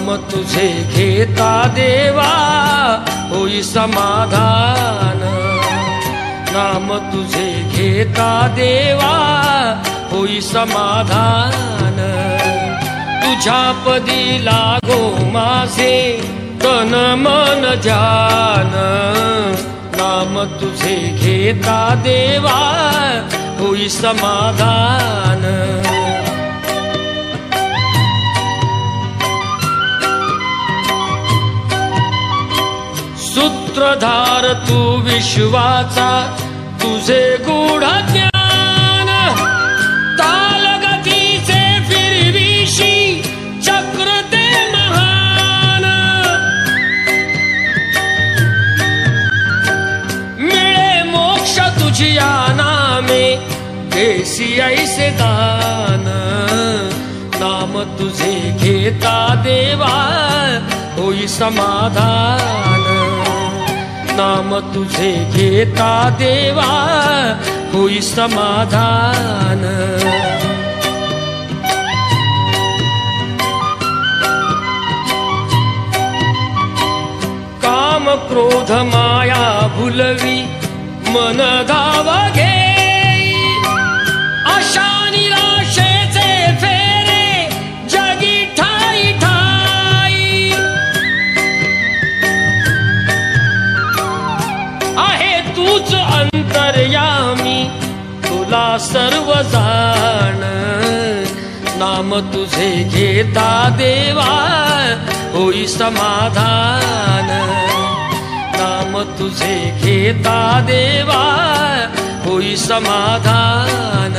नाम तुझे घेता देवा होई समाधान, नाम तुझे घेता देवा होई समाधान। तुझ्या पदी लागो माझे तन मन जान, नाम तुझे घेता देवा होई समाधान। सूत्रधार तू विश्वाचा तुझे गूढ ज्ञान, तालगतीचे फिरविशी चक्र ते महान। मिळे मोक्ष तुझिया नामे देसी ऐसे दान, नाम तुझे घेता देवा होई समाधान, नाम तुझे घेता देवा होई समाधान। काम क्रोध माया भुलवी मन धाव घेई, आशा निराशेचे फेरे जगी ठाई ठाई। आहे तूच अंतर्यामी तुला सर्व जाण, नाम तुझे घेता देवा होई समाधान, नाम तुझे घेता देवा होई समाधान।